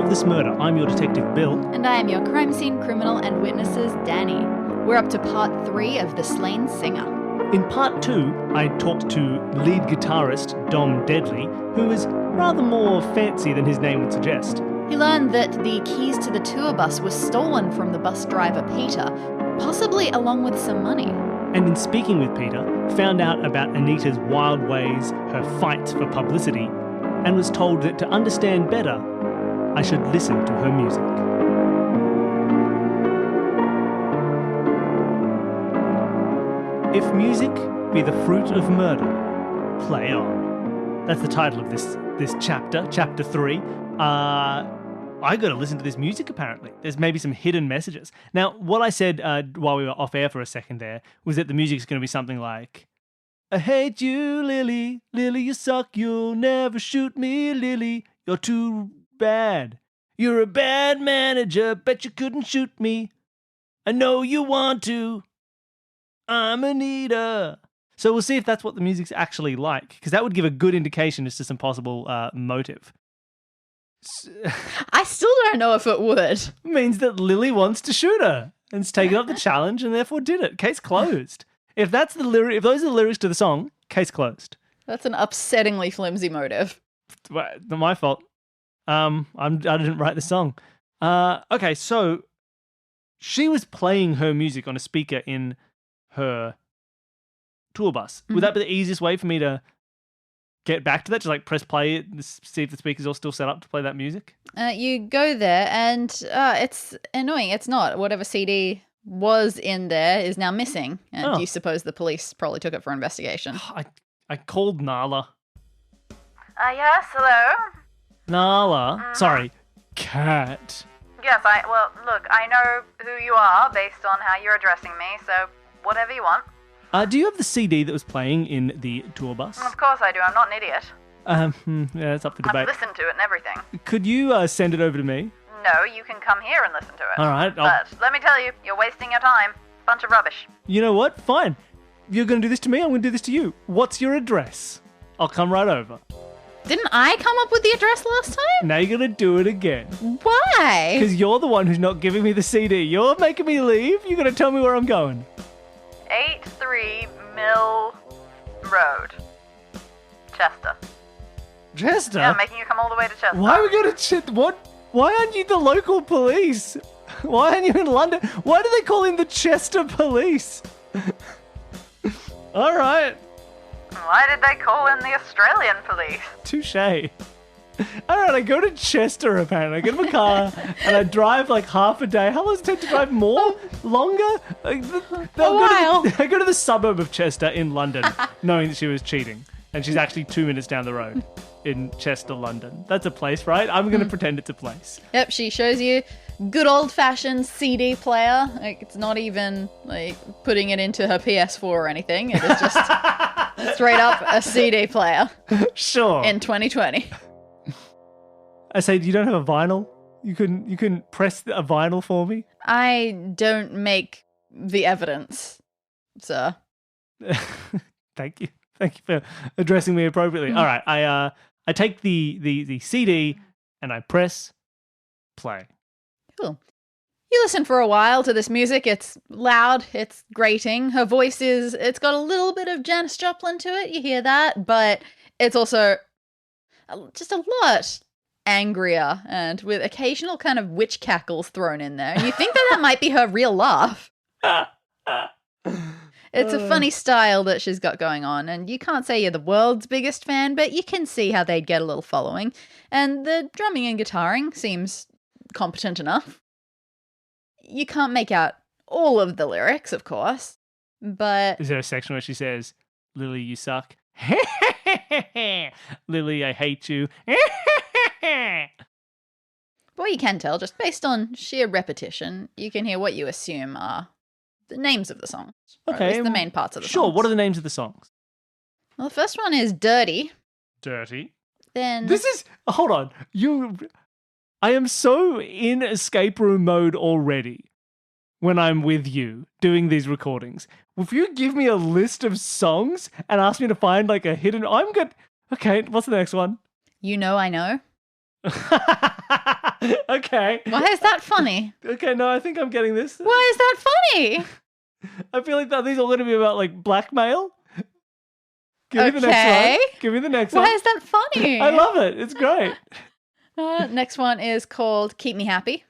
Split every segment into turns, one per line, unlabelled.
Solve This Murder. I'm your detective, Bill.
And I am your crime scene criminal and witnesses, Dani. We're up to part 3 of The Slain Singer.
In part 2, I talked to lead guitarist Dom Deadly, who is rather more fancy than his name would suggest.
He learned that the keys to the tour bus were stolen from the bus driver, Peter, possibly along with some money.
And in speaking with Peter, found out about Anita's wild ways, her fights for publicity, and was told that to understand better, I should listen to her music. If music be the fruit of murder, play on. That's the title of this chapter, chapter 3. I got to listen to this music, apparently. There's maybe some hidden messages. Now, what I said while we were off air for a second there was that the music's going to be something like, I hate you, Lily. Lily, you suck. You'll never shoot me, Lily. You're too bad. You're a bad manager. Bet you couldn't shoot me. I know you want to. I'm Anita. So we'll see if that's what the music's actually like, because that would give a good indication as to some possible motive.
I still don't know if it would.
Means that Lily wants to shoot her and's taken up the challenge and therefore did it. Case closed. If that's the lyric, if those are the lyrics to the song, case closed.
That's an upsettingly flimsy motive.
Not my fault. I didn't write the song. Okay, so she was playing her music on a speaker in her tour bus. Would that be the easiest way for me to get back to that? Just like press play, see if the speaker's all still set up to play that music?
You go there and it's annoying. It's not. Whatever CD was in there is now missing. And you suppose the police probably took it for investigation.
I called Nala.
Yes, hello?
Nala? Sorry, Cat.
Yes, well, look, I know who you are based on how you're addressing me, so whatever you want.
Do you have the CD that was playing in the tour bus?
Of course I do, I'm not an idiot.
Yeah, it's up for debate.
I've listened to it and everything.
Could you send it over to me?
No, you can come here and listen to it.
All right.
But let me tell you, you're wasting your time. Bunch of rubbish.
You know what? Fine. You're going to do this to me, I'm going to do this to you. What's your address? I'll come right over.
Didn't I come up with the address last time?
Now you're going to do it again.
Why?
Because you're the one who's not giving me the CD. You're making me leave. You're going to tell me where I'm going.
83 Mill Road. Chester.
Chester?
Yeah, I'm making you come all the way to Chester.
Why are we going to Chester? What? Why aren't you the local police? Why aren't you in London? Why do they call him the Chester Police? All right.
Why did they call in the Australian police?
Touche. All right, I go to Chester, apparently. I get in my car and I drive like half a day. How long does it take to drive more? Longer? A while. I go to the suburb of Chester in London, knowing that she was cheating. And she's actually 2 minutes down the road in Chester, London. That's a place, right? I'm going to pretend it's a place.
Yep, she shows you good old-fashioned CD player. Like, it's not even like putting it into her PS4 or anything. It is just straight up a CD player.
Sure.
In 2020.
I say, you don't have a vinyl? You couldn't press a vinyl for me?
I don't make the evidence, sir.
Thank you. Thank you for addressing me appropriately. All right, I take the CD and I press play.
Cool. You listen for a while to this music. It's loud, it's grating. Her voice it's got a little bit of Janis Joplin to it. You hear that, but it's also just a lot angrier and with occasional kind of witch cackles thrown in there. And you think that might be her real laugh. It's a funny style that she's got going on, and you can't say you're the world's biggest fan, but you can see how they'd get a little following. And the drumming and guitaring seems competent enough. You can't make out all of the lyrics, of course, but...
Is there a section where she says, Lily, you suck? Lily, I hate you.
Well, you can tell, just based on sheer repetition, you can hear what you assume are the names of the songs.
Okay.
Or at least the main parts of the songs.
Sure, what are the names of the songs?
Well, the first one is Dirty.
Dirty.
Then...
This is... Hold on. I am so in escape room mode already when I'm with you doing these recordings. If you give me a list of songs and ask me to find like a hidden... I'm good. Okay, what's the next one?
You Know I Know.
Okay.
Why is that funny?
Okay, no, I think I'm getting this.
Why is that funny?
I feel like these are all going to be about like blackmail. Give me the next
Okay.
one. Give me the next
Why
one.
is that funny?
I love it. It's great.
Next one is called Keep Me Happy.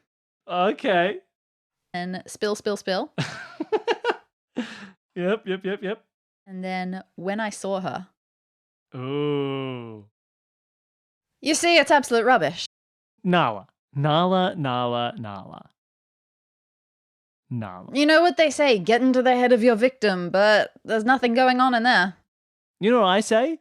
Okay.
And Spill, Spill, Spill.
Yep.
And then When I Saw Her.
Ooh.
You see, it's absolute rubbish.
Nala.
You
Nala.
know what they say, get into the head of your victim, but there's nothing going on in there.
You know what I say?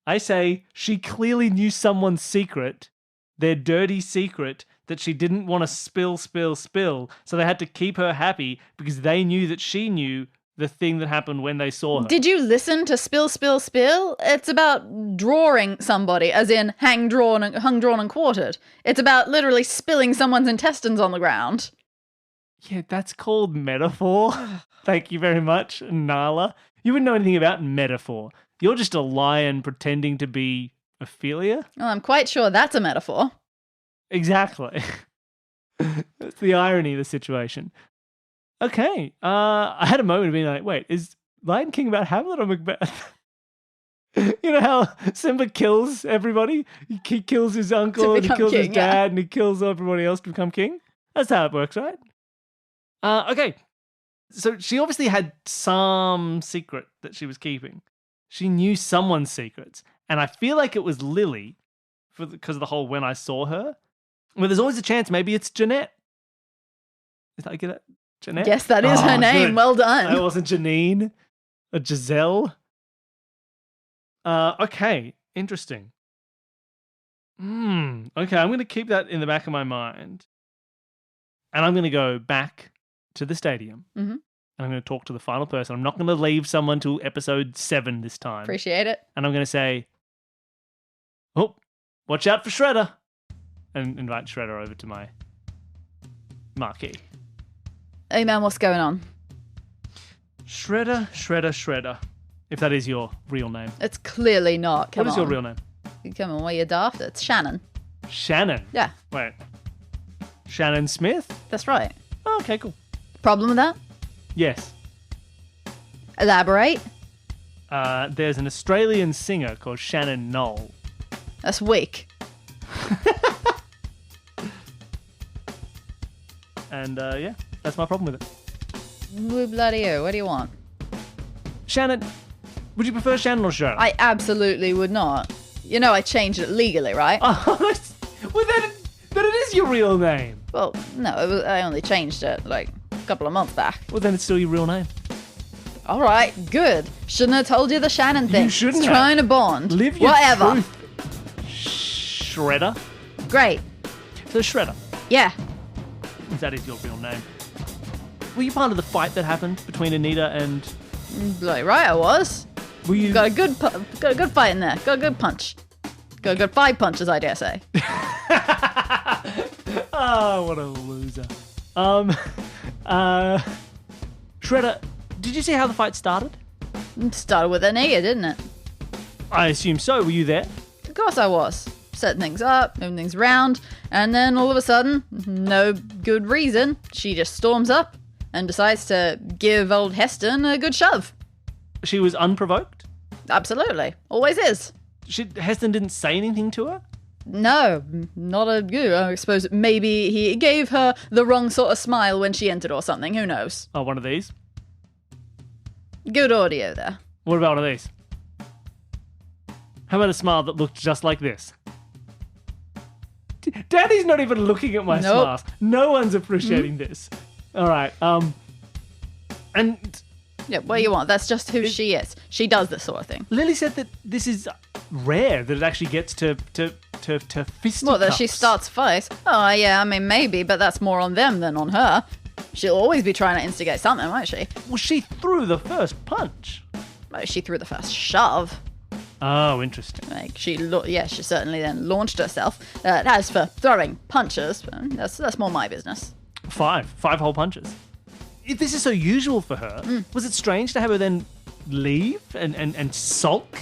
I say she clearly knew someone's secret, their dirty secret, that she didn't want to spill, so they had to keep her happy because they knew that she knew the thing that happened when they saw her.
Did you listen to Spill, Spill, Spill? It's about drawing somebody, as in hung, drawn, and quartered. It's about literally spilling someone's intestines on the ground.
Yeah, that's called metaphor. Thank you very much, Nala. You wouldn't know anything about metaphor. You're just a lion pretending to be Ophelia.
Well, I'm quite sure that's a metaphor.
Exactly. That's the irony of the situation. Okay. I had a moment of being like, wait, is Lion King about Hamlet or Macbeth? You know how Simba kills everybody? He kills his uncle, and he kills his dad, and he kills everybody else to become king? That's how it works, right? Okay. So she obviously had some secret that she was keeping. She knew someone's secrets. And I feel like it was Lily because of the whole When I Saw Her. Well, there's always a chance maybe it's Jeanette. Did I get it? Jeanette?
Yes, that is her name.
Good.
Well done.
I wasn't Janine. A Giselle. Okay. Interesting. Okay, I'm going to keep that in the back of my mind. And I'm going to go back to the stadium.
Mm-hmm.
And I'm going to talk to the final person. I'm not going to leave someone till episode 7 this time.
Appreciate it.
And I'm going to say, oh, watch out for Shredder. And invite Shredder over to my marquee.
Hey man, what's going on?
Shredder. If that is your real name.
It's clearly not. Come on.
What is your real name?
Come on, what are you daft? It's Shannon.
Shannon?
Yeah.
Wait. Shannon Smith?
That's right.
Oh, okay, cool.
Problem with that?
Yes.
Elaborate.
There's an Australian singer called Shannon Knoll.
That's weak.
And yeah, that's my problem with it.
Woo bloody oh, what do you want?
Shannon, would you prefer Shannon or Shredder?
I absolutely would not. You know I changed it legally, right?
Oh, well then it is your real name.
Well, no, I only changed it like a couple of months back.
Well then it's still your real name.
All right, good. Shouldn't have told you the Shannon thing.
You shouldn't
it's
have.
trying to bond.
Live your
Whatever.
truth. Shredder?
Great.
So Shredder,
Yeah.
if that is your real name. Were you part of the fight that happened between Anita and...
Bloody right I was.
Were you...
Got a good fight in there. Got a good punch. Got a good 5 punches, I dare say.
Oh, what a loser. Shredder, did you see how the fight started?
It started with Anita, didn't it?
I assume so. Were you there?
Of course I was. Setting things up, moving things around, and then all of a sudden, no good reason, she just storms up and decides to give old Heston a good shove.
She was unprovoked?
Absolutely. Always is.
Heston didn't say anything to her?
No, not a good. I suppose maybe he gave her the wrong sort of smile when she entered or something. Who knows?
Oh, one of these?
Good audio there.
What about one of these? How about a smile that looked just like this? Daddy's not even looking at my
Nope.
smile. No one's appreciating this. All right. And
Yeah, what do you want? That's just who she is. She does this sort of thing.
Lily said that this is rare, that it actually gets to fisticuffs.
Well, that she starts fights. Oh, yeah, I mean, maybe, but that's more on them than on her. She'll always be trying to instigate something, won't she?
Well, she threw the first punch.
Well, she threw the first shove.
Oh, interesting.
Like she certainly then launched herself. As for throwing punches, that's more my business.
5 whole punches. If this is so usual for her, was it strange to have her then leave and sulk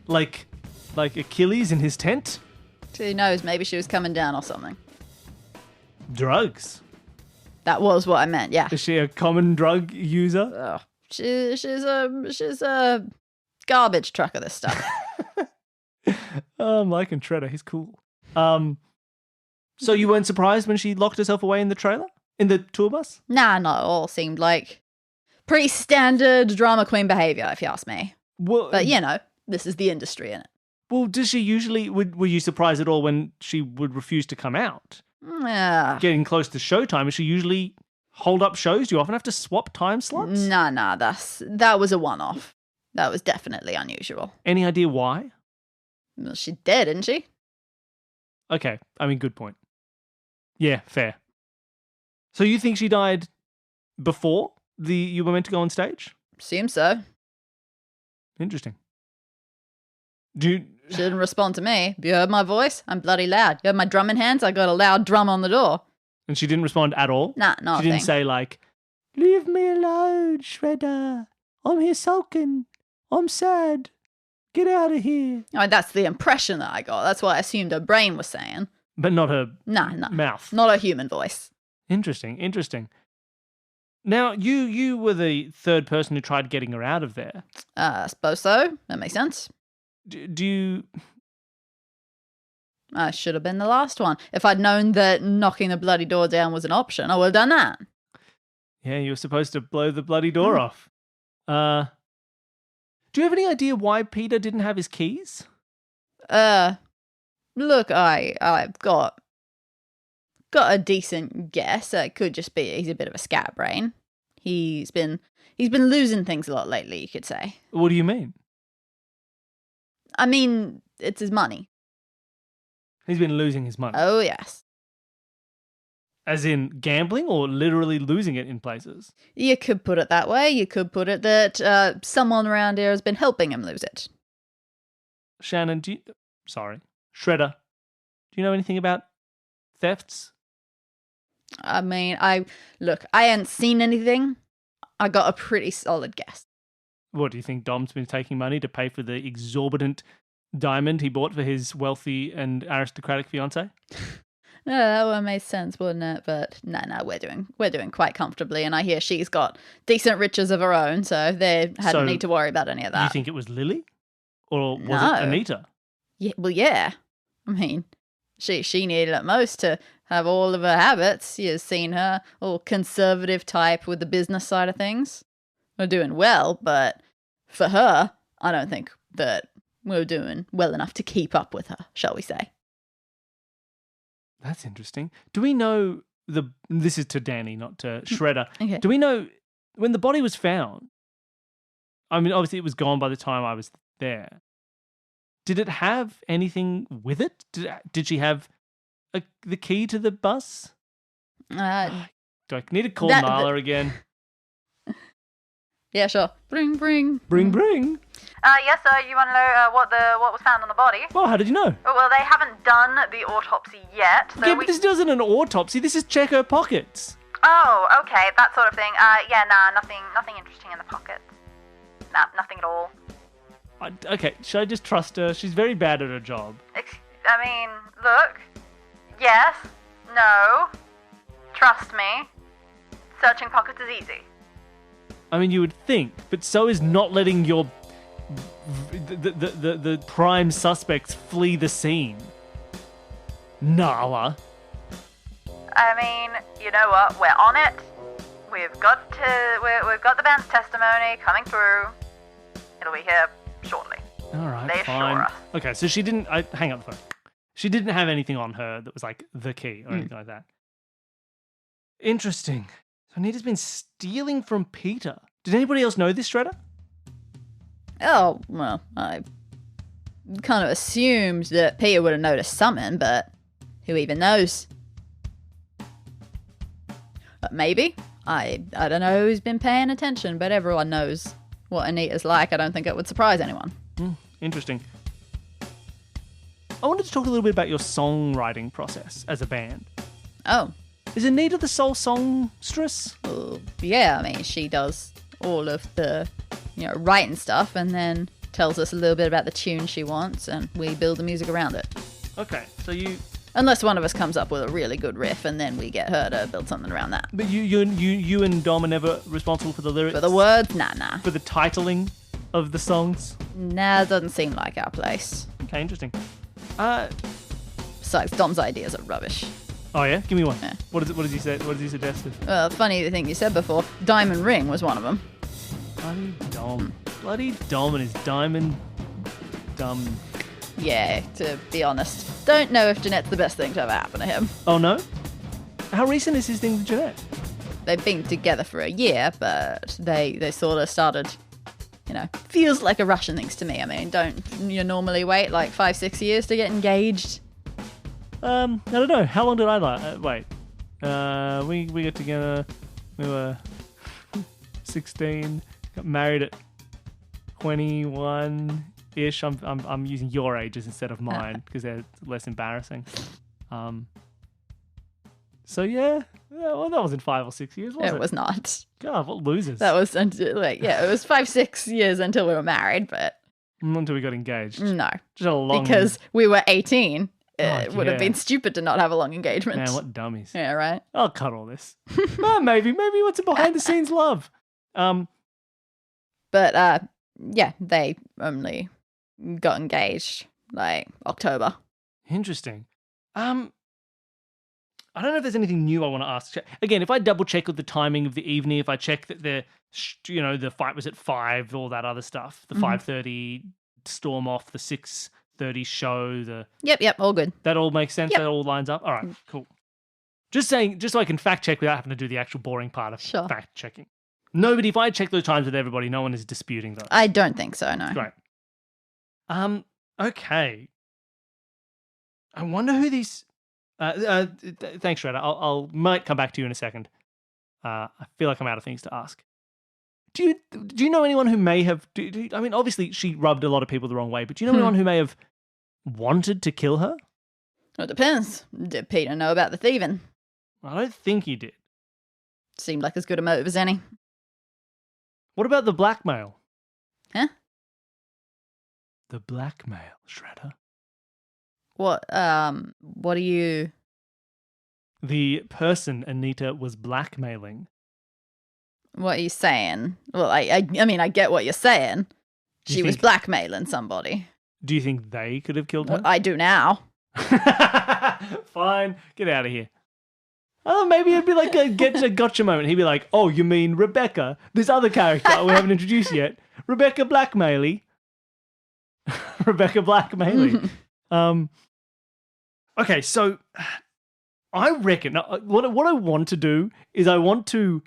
like Achilles in his tent?
Who knows? Maybe she was coming down or something.
Drugs.
That was what I meant, yeah.
Is she a common drug user?
Oh, she's a garbage truck of this stuff.
I'm liking Shredder. He's cool. So you weren't surprised when she locked herself away in the trailer? In the tour bus?
Nah, not at all. Seemed like pretty standard drama queen behavior, if you ask me.
Well,
But, this is the industry in it.
well, does she usually... Were you surprised at all when she would refuse to come out?
Yeah.
Getting close to showtime, does she usually hold up shows? Do you often have to swap time slots?
Nah, that was a one-off. That was definitely unusual.
Any idea why?
Well, she did, didn't she?
Okay, I mean, good point. Yeah, fair. So you think she died before you were meant to go on stage?
Seems so.
Interesting.
She didn't respond to me. You heard my voice? I'm bloody loud. You heard my drumming hands? I got a loud drum on the door.
And she didn't respond at all?
Nah, not
She
a
didn't
thing.
say like, leave me alone, Shredder. I'm here sulking. I'm sad. Get out of here.
I mean, that's the impression that I got. That's what I assumed her brain was saying.
But not her
Nah.
mouth.
Not a human voice.
Interesting. Now, you were the third person who tried getting her out of there.
I suppose so. That makes sense.
Do you...
I should have been the last one. If I'd known that knocking the bloody door down was an option, I would have done that.
Yeah, you were supposed to blow the bloody door off. Do you have any idea why Peter didn't have his keys?
Look, I've got a decent guess. It could just be he's a bit of a scatterbrain. He's been losing things a lot lately, you could say.
What do you mean?
I mean, it's his money.
He's been losing his money.
Oh, yes.
As in gambling or literally losing it in places?
You could put it that way. You could put it that someone around here has been helping him lose it.
Shannon, Shredder, do you know anything about thefts?
I mean, I hadn't seen anything. I got a pretty solid guess.
What, do you think Dom's been taking money to pay for the exorbitant diamond he bought for his wealthy and aristocratic fiancée?
Yeah, that would have made sense, wouldn't it? But no, we're doing quite comfortably, and I hear she's got decent riches of her own, so they hadn't need to worry about any of that.
You think it was Lily? Or was
No.
it Anita?
Yeah, well, yeah. I mean, she needed at most to have all of her habits. You've seen her, all conservative type with the business side of things. We're doing well, but for her, I don't think that we're doing well enough to keep up with her, shall we say.
That's interesting. Do we know this is to Dani, not to Shredder.
Okay.
Do we know when the body was found? I mean, obviously it was gone by the time I was there. Did it have anything with it? Did she have the key to the bus? Do I need to call Nala again?
Yeah, sure. Bring.
Bring.
Yes, sir. You want to know what was found on the body?
Well, how did you know?
Well, they haven't done the autopsy yet. So
Yeah, but this isn't an autopsy. This is check her pockets.
Oh, okay, that sort of thing. Nothing interesting in the pockets. Nah, nothing at all.
Okay, should I just trust her? She's very bad at her job.
I mean, look. Yes. No. Trust me. Searching pockets is easy.
I mean, you would think, but so is not letting your the prime suspects flee the scene. Nala.
I mean, you know what? We're on it. We've got the band's testimony coming through. It'll be here shortly.
All right,
They
fine.
assure us.
Okay, so she didn't. Hang up the phone. She didn't have anything on her that was like the key or anything like that. Interesting. So Anita's been stealing from Peter. Did anybody else know this, Shredder?
Oh, well, I kind of assumed that Peter would have noticed something, but who even knows? But maybe. I don't know who's been paying attention, but everyone knows what Anita's like. I don't think it would surprise anyone.
Interesting. I wanted to talk a little bit about your songwriting process as a band.
Oh,
Is Anita the sole songstress?
well, yeah, I mean, she does all of the, writing stuff and then tells us a little bit about the tune she wants and we build the music around it.
Okay, so you...
Unless one of us comes up with a really good riff and then we get her to build something around that.
But you and Dom are never responsible for the lyrics?
For the words? Nah.
For the titling of the songs?
Nah, it doesn't seem like our place.
Okay, interesting.
Besides, Dom's ideas are rubbish.
Oh yeah? Give me one.
Yeah.
What does he say? What does he suggest?
Well, it's funny the thing you said before. Diamond Ring was one of them.
Bloody Dom. Bloody Dom and his diamond dumb...
Yeah, to be honest. Don't know if Jeanette's the best thing to ever happen to him.
Oh no? How recent is his thing with Jeanette?
They've been together for a year, but they sort of started, feels like a rush and things to me. I mean, don't you normally wait like 5-6 years to get engaged?
I don't know. How long did I wait? We got together. We were 16. Got married at 21-ish. I'm using your ages instead of mine because they're less embarrassing. So yeah, well, that wasn't 5 or 6 years, was it?
It was not.
God, what losers.
That was it was 5-6 years until we were married, but
not until we got engaged.
no,
Just a long.
because we were 18. It would have
yeah.
been stupid to not have a long engagement.
Man, what dummies.
Yeah, right.
I'll cut all this. Maybe what's a behind the scenes love.
But yeah, they only got engaged like October.
Interesting. I don't know if there's anything new I want to ask. Again, if I double check with the timing of the evening, if I check that the fight was at 5, all that other stuff, the 5:30 storm off, the 6:30 show,
Yep, all good.
that all makes sense.
Yep.
That all lines up. All right, cool. Just saying, just so I can fact check without having to do the actual boring part of
Sure.
fact checking. Nobody, if I check those times with everybody, no one is disputing those.
I don't think so, no.
Great. Okay. I wonder who these. Thanks, Shredder. I'll might come back to you in a second. I feel like I'm out of things to ask. Do you know anyone who may have? I mean, obviously she rubbed a lot of people the wrong way, but do you know anyone who may have wanted to kill her?
Well, it depends. Did Peter know about the thieving?
I don't think he did.
Seemed like as good a motive as any.
What about the blackmail?
Huh?
The blackmail, Shredder.
What are you...
The person Anita was blackmailing.
What are you saying? Well, I mean, I get what you're saying.
Do you
She was
think-
blackmailing somebody.
Do you think they could have killed her?
Well, I do now.
Fine, get out of here. Oh, maybe it'd be like a gotcha moment. He'd be like, "Oh, you mean Rebecca? This other character we haven't introduced yet, Rebecca Blackmaily." Rebecca Blackmaily. Okay, so I reckon what I want to do is I want to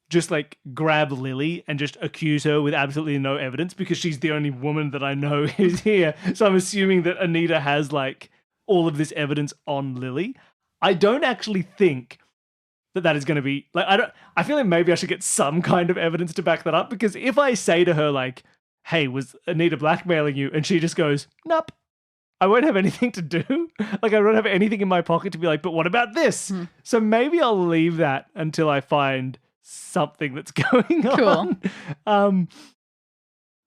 just grab Lily and just accuse her with absolutely no evidence because she's the only woman that I know who's here. So I'm assuming that Anita has all of this evidence on Lily. I don't actually think that is going to be I feel like maybe I should get some kind of evidence to back that up, because if I say to her "Hey, was Anita blackmailing you?" and she just goes, "Nope," I won't have anything to do. I don't have anything in my pocket to be like, "But what about this?" So maybe I'll leave that until I find something that's going on.
Cool.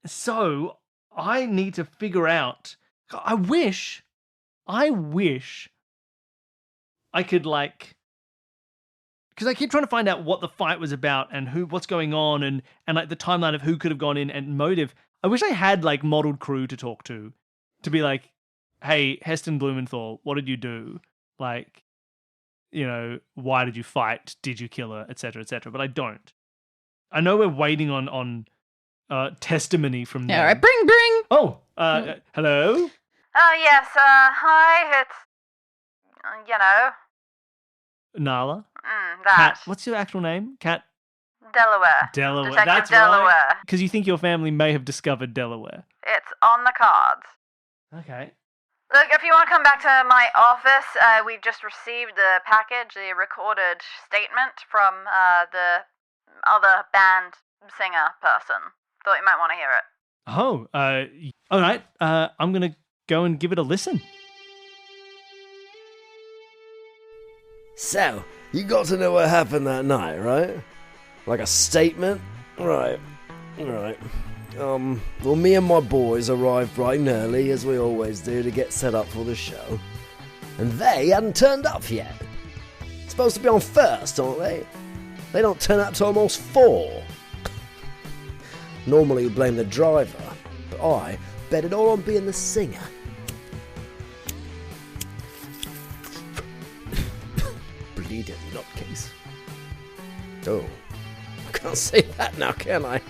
So I need to figure out. I wish I could because I keep trying to find out what the fight was about and what's going on and the timeline of who could have gone in and motive. I wish I had modeled crew to talk to be like, "Hey, Heston Blumenthal, what did you do? Why did you fight? Did you kill her? Etc. etc." But I don't. I know we're waiting on testimony from them.
Yeah, all right, bring.
Oh, hello.
Yes, hi, it's,
Nala.
that.
Cat. What's your actual name? Cat.
Delaware.
Delaware.
Detective
That's
Delaware.
right. Because you think your family may have discovered Delaware.
It's on the cards.
Okay.
Look, if you want to come back to my office, we just received the package, the recorded statement from the other band singer person. Thought you might want to hear it.
Oh, all right. I'm going to go and give it a listen.
So, you got to know what happened that night, right? Like a statement? Right. Well, me and my boys arrived bright and early, as we always do, to get set up for the show. And they hadn't turned up yet. Supposed to be on first, aren't they? They don't turn up till almost 4. Normally you blame the driver, but I bet it all on being the singer. Bleeding nutcase. Oh, I can't say that now, can I?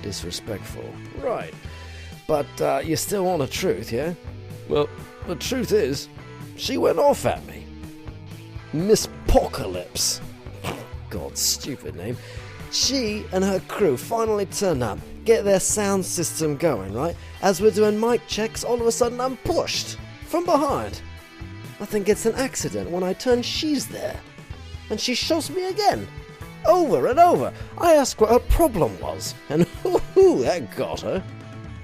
Disrespectful. Right. But you still want the truth, yeah? Well, the truth is, she went off at me. Miss Pocalypse. God, stupid name. She and her crew finally turn up, get their sound system going, right? As we're doing mic checks, all of a sudden I'm pushed from behind. I think it's an accident. When I turn, she's there. And she shoves me again. Over and over. I asked what her problem was, and that got her.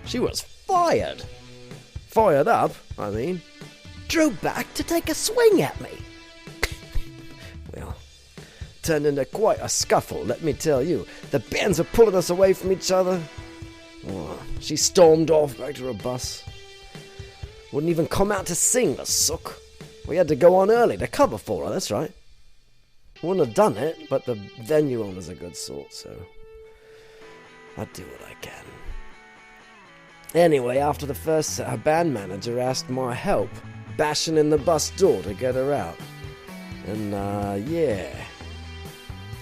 She was fired. Fired up, I mean. Drew back to take a swing at me. Well, turned into quite a scuffle, let me tell you. The bands were pulling us away from each other. Oh, she stormed off back to her bus. Wouldn't even come out to sing, the sook. We had to go on early to cover for her, that's right. Wouldn't have done it, but the venue owner's a good sort, so I do what I can. Anyway, after the first set, her band manager asked my help, bashing in the bus door to get her out. And, yeah,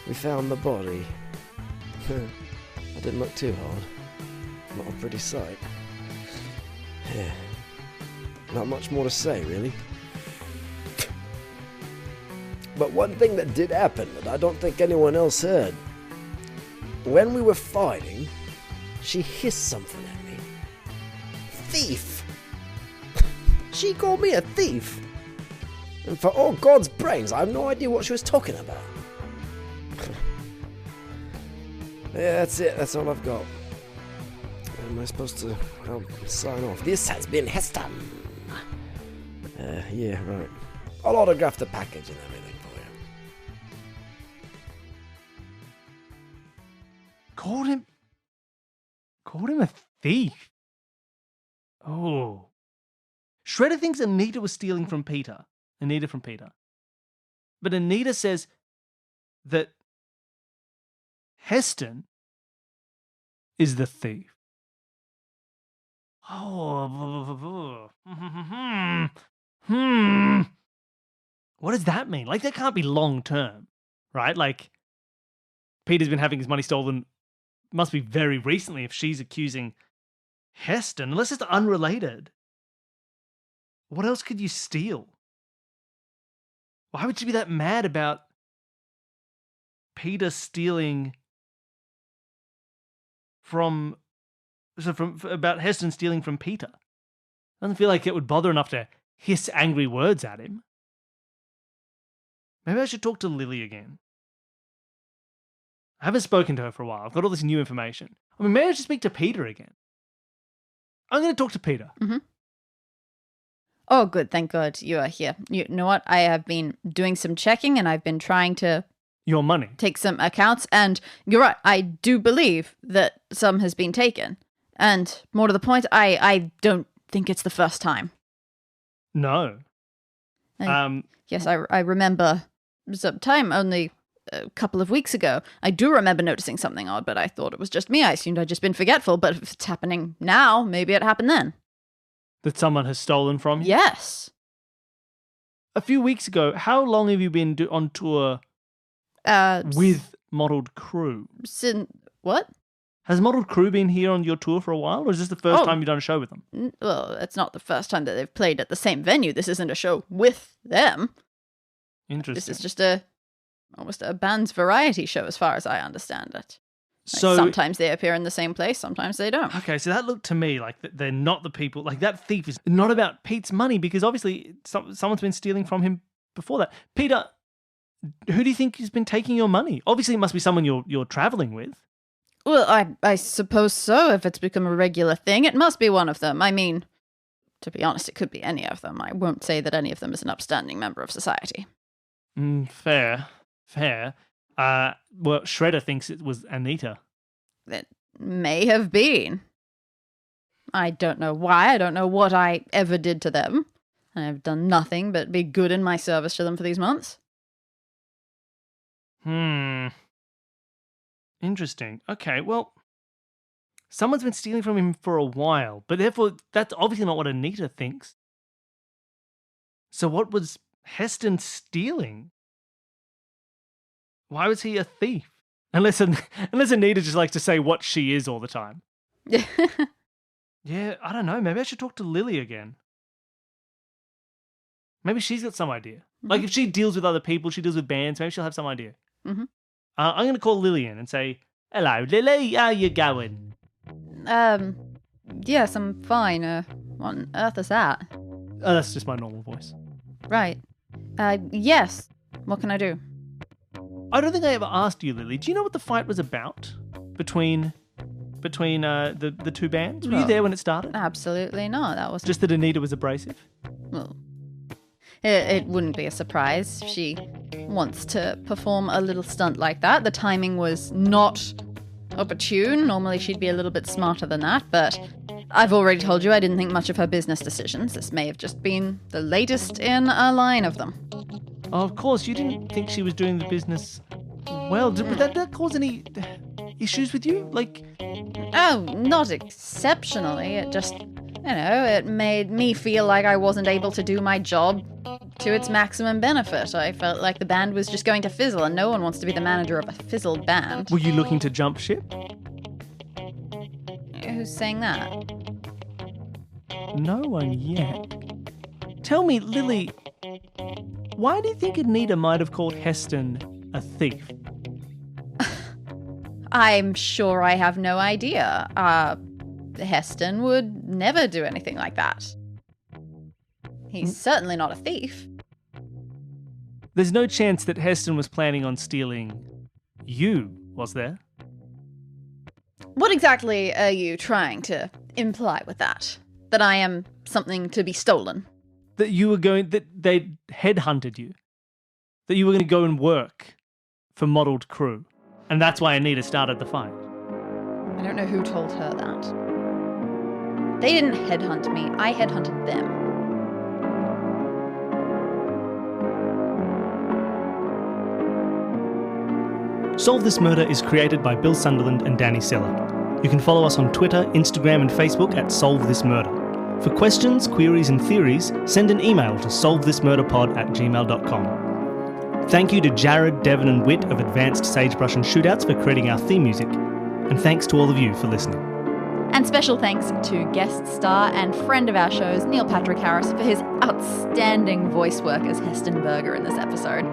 we found the body. I didn't look too hard. Not a pretty sight. Yeah. Not much more to say, really. But one thing that did happen that I don't think anyone else heard. When we were fighting, she hissed something at me. Thief! She called me a thief! And for all God's brains, I have no idea what she was talking about. Yeah, that's it. That's all I've got. Am I supposed to sign off? This has been Heston. Yeah, right. I'll autograph the package and everything for you.
Called him a thief. Oh. Shredder thinks Anita was stealing from Peter. Anita from Peter. But Anita says that Heston is the thief. Oh. What does that mean? Like, that can't be long term, right? Like, Peter's been having his money stolen, must be very recently if she's accusing Heston, unless it's unrelated. What else could you steal? Why would you be that mad about Peter stealing about Heston stealing from Peter? Doesn't feel like it would bother enough to hiss angry words at him. Maybe I should talk to Lily again. I haven't spoken to her for a while. I've got all this new information. I mean, maybe I should speak to Peter again. I'm going to talk to Peter.
Mm-hmm. Oh, good. Thank God you are here. You know what? I have been doing some checking and I've been trying to...
Your money?
Take some accounts. And you're right. I do believe that some has been taken. And more to the point, I don't think it's the first time.
No.
Yes, I remember some time only a couple of weeks ago. I do remember noticing something odd, but I thought it was just me. I assumed I'd just been forgetful, but if it's happening now, maybe it happened then.
That someone has stolen from you?
Yes.
A few weeks ago, how long have you been on tour with Mottled Crew?
What?
Has Mottled Crew been here on your tour for a while, or is this the first time you've done a show with them?
Well, it's not the first time that they've played at the same venue. This isn't a show with them.
Interesting.
This is just almost a band's variety show, as far as I understand it. Like,
so
sometimes they appear in the same place, sometimes they don't.
Okay, so that looked to me like they're not the people. Like, that thief is not about Pete's money, because obviously someone's been stealing from him before that. Peter, who do you think has been taking your money? Obviously, it must be someone you're traveling with.
Well, I suppose so. If it's become a regular thing, it must be one of them. I mean, to be honest, it could be any of them. I won't say that any of them is an upstanding member of society.
Fair. Well, Shredder thinks it was Anita.
It may have been. I don't know why. I don't know what I ever did to them. And I've done nothing but be good in my service to them for these months.
Interesting. Okay, well, someone's been stealing from him for a while, but therefore that's obviously not what Anita thinks. So what was Heston stealing? Why was he a thief? Unless Anita just likes to say what she is all the time. Yeah, I don't know. Maybe I should talk to Lily again. Maybe she's got some idea.
Mm-hmm.
Like if she deals with other people, she deals with bands, maybe she'll have some idea.
Mm-hmm.
I'm going to call Lillian and say, "Hello, Lily, how you going?"
Yes, I'm fine. What on earth is that?
Oh, that's just my normal voice.
Right. Yes. What can I do?
I don't think I ever asked you, Lily. Do you know what the fight was about between the two bands? Were you there when it started?
Absolutely not. That was
Just that Anita was abrasive?
well. It wouldn't be a surprise if she wants to perform a little stunt like that. The timing was not opportune. Normally she'd be a little bit smarter than that, but I've already told you I didn't think much of her business decisions. This may have just been the latest in a line of them.
Oh, of course, you didn't think she was doing the business well. Did that cause any issues with you? Like,
Oh, not exceptionally. It just, it made me feel like I wasn't able to do my job to its maximum benefit. I felt like the band was just going to fizzle, and no one wants to be the manager of a fizzled band.
were you looking to jump ship?
Who's saying that?
No one yet. Tell me, Lily, why do you think Anita might have called Heston a thief?
I'm sure I have no idea. Heston would never do anything like that. He's certainly not a thief.
There's no chance that Heston was planning on stealing you, was there?
What exactly are you trying to imply with that? That I am something to be stolen?
That they headhunted you? That you were going to go and work for Modelled Crew? And that's why Anita started the fight?
I don't know who told her that. They didn't headhunt me. I headhunted them.
Solve This Murder is created by Bill Sunderland and Dani Siller. You can follow us on Twitter, Instagram and Facebook at Solve This Murder. For questions, queries and theories, send an email to solvethismurderpod@gmail.com. Thank you to Jared, Devon and Whit of Advanced Sagebrush and Shootouts for creating our theme music. And thanks to all of you for listening.
And special thanks to guest star and friend of our shows, Neil Patrick Harris, for his outstanding voice work as Heston Berger in this episode.